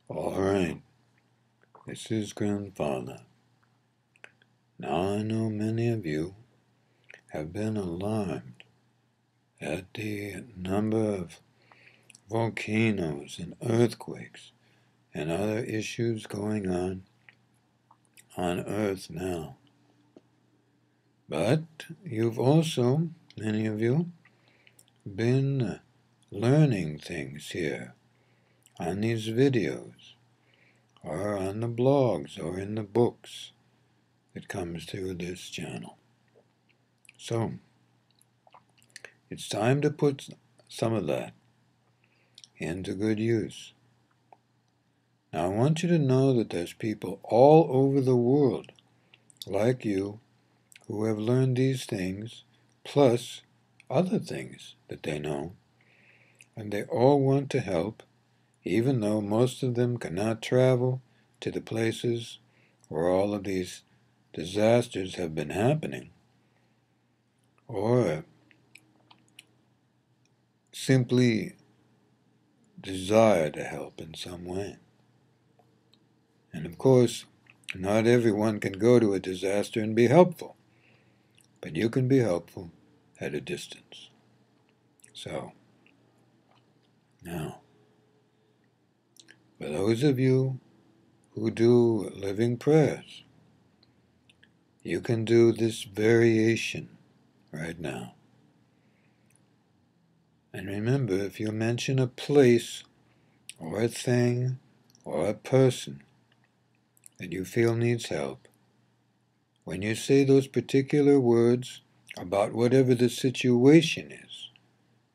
All right, this is Grandfather. Now I know many of you have been alarmed at the number of volcanoes and earthquakes and other issues going on Earth now. But you've also, many of you, been learning things here on these videos or on the blogs or in the books that comes through this channel. So, it's time to put some of that into good use. Now, I want you to know that there's people all over the world like you who have learned these things, plus other things that they know, and they all want to help, even though most of them cannot travel to the places where all of these disasters have been happening, or simply desire to help in some way. And of course, not everyone can go to a disaster and be helpful, but you can be helpful at a distance. So, now, for those of you who do living prayers, you can do this variation right now. And remember, if you mention a place or a thing or a person that you feel needs help, when you say those particular words about whatever the situation is,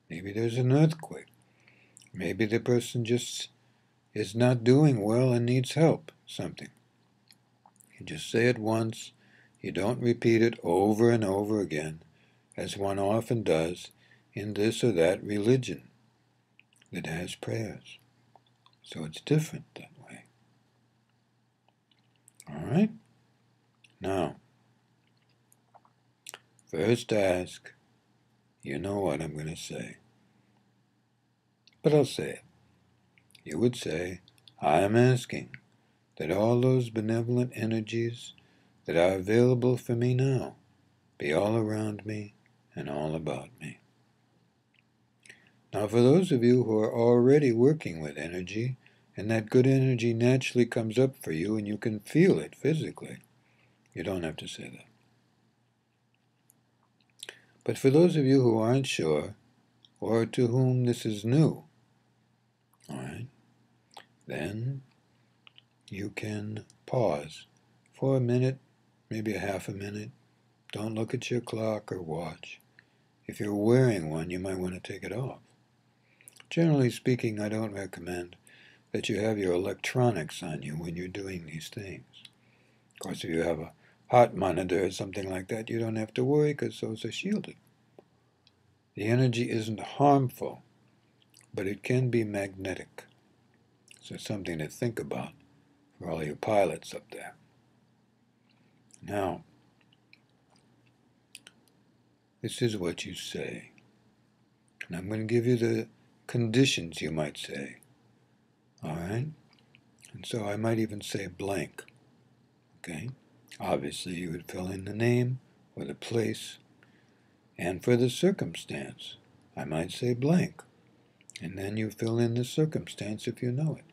maybe there's an earthquake, maybe the person just is not doing well and needs help, something. You just say it once, you don't repeat it over and over again, as one often does in this or that religion that has prayers. So it's different that way. All right? Now, first ask, you know what I'm going to say. But I'll say it. You would say, I am asking that all those benevolent energies that are available for me now be all around me and all about me. Now, for those of you who are already working with energy, and that good energy naturally comes up for you and you can feel it physically, you don't have to say that. But for those of you who aren't sure, or to whom this is new, all right, then you can pause for a minute, maybe a half a minute. Don't look at your clock or watch. If you're wearing one, you might want to take it off. Generally speaking, I don't recommend that you have your electronics on you when you're doing these things. Of course, if you have a heart monitor or something like that, you don't have to worry because those are shielded. The energy isn't harmful, but it can be magnetic. So it's something to think about for all you pilots up there. Now, this is what you say. And I'm going to give you the conditions you might say. All right? And so I might even say blank. Okay? Obviously, you would fill in the name or the place. And for the circumstance, I might say blank. And then you fill in the circumstance if you know it.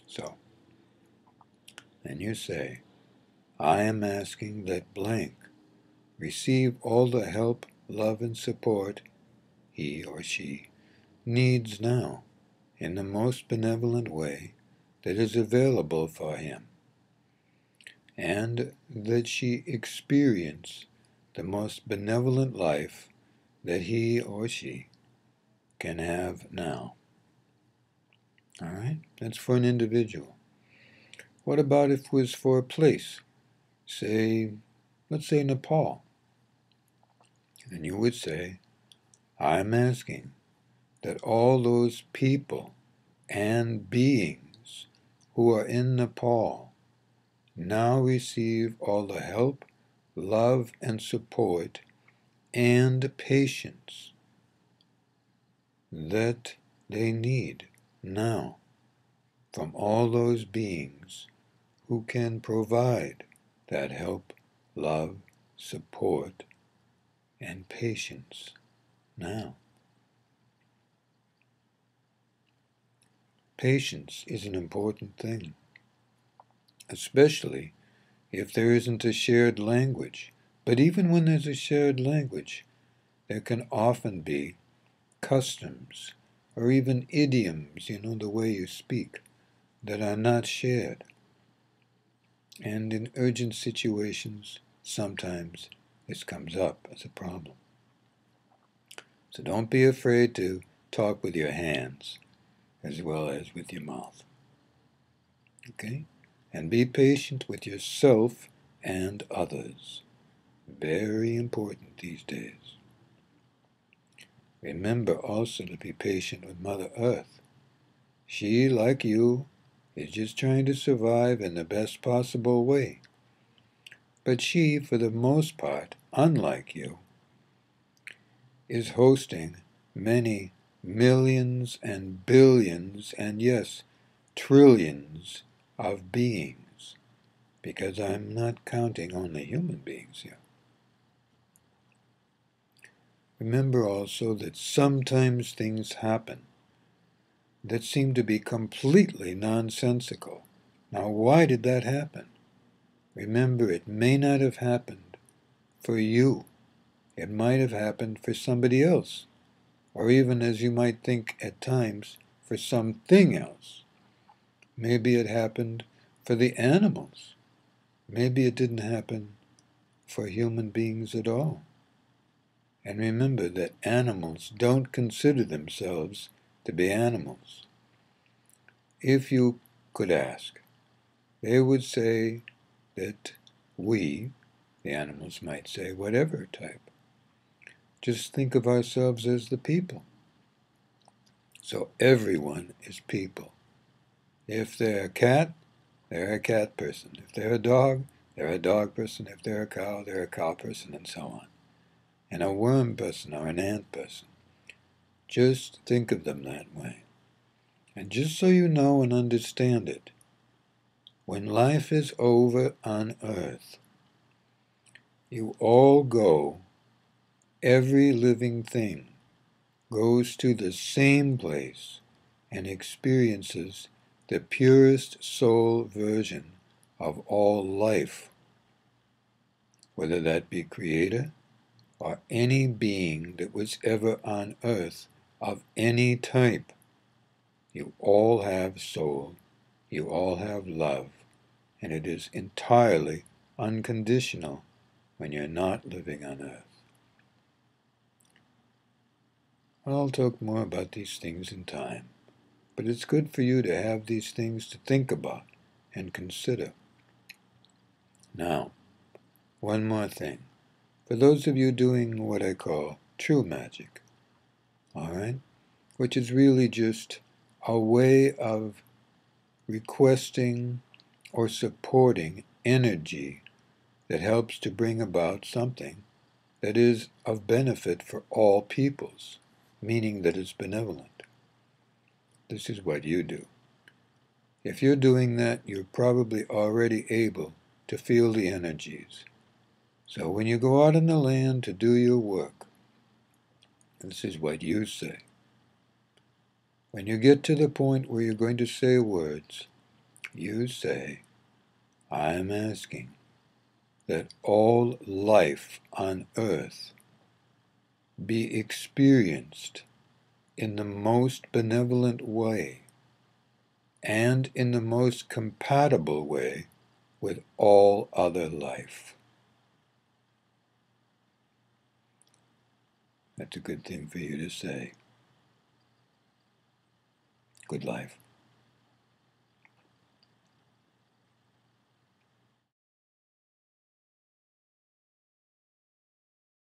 So, then you say, I am asking that blank receive all the help, love, and support he or she needs now in the most benevolent way that is available for him, and that she experience the most benevolent life that he or she can have now. All right? That's for an individual. What about if it was for a place? Say, let's say Nepal. And you would say, I'm asking that all those people and beings who are in Nepal now receive all the help, love, and support and patience that they need now from all those beings who can provide that help, love, support, and patience now. Patience is an important thing, especially if there isn't a shared language. But even when there's a shared language, there can often be customs or even idioms, the way you speak, that are not shared. And in urgent situations, sometimes this comes up as a problem. So don't be afraid to talk with your hands as well as with your mouth. Okay? And be patient with yourself and others. Very important these days. Remember also to be patient with Mother Earth. She, like you, is just trying to survive in the best possible way. But she, for the most part, unlike you, is hosting many millions and billions and, yes, trillions of beings, because I'm not counting only human beings here. Remember also that sometimes things happen that seem to be completely nonsensical. Now, why did that happen? Remember, it may not have happened for you. It might have happened for somebody else, or even, as you might think at times, for something else. Maybe it happened for the animals. Maybe it didn't happen for human beings at all. And remember that animals don't consider themselves to be animals. If you could ask, they would say that we, the animals might say, whatever type, just think of ourselves as the people. So everyone is people. If they're a cat, they're a cat person. If they're a dog, they're a dog person. If they're a cow, they're a cow person, and so on. And a worm person or an ant person. Just think of them that way. And just so you know and understand it, when life is over on earth, you all go, every living thing goes to the same place and experiences the purest soul version of all life, whether that be Creator or any being that was ever on earth of any type. You all have soul, you all have love, and it is entirely unconditional when you're not living on earth. I'll talk more about these things in time, but it's good for you to have these things to think about and consider. Now, one more thing. For those of you doing what I call true magic, all right, which is really just a way of requesting or supporting energy that helps to bring about something that is of benefit for all peoples, meaning that it's benevolent. This is what you do. If you're doing that, you're probably already able to feel the energies. So when you go out in the land to do your work, this is what you say. When you get to the point where you're going to say words, you say, I am asking that all life on earth be experienced in the most benevolent way and in the most compatible way with all other life. That's a good thing for you to say. Good life.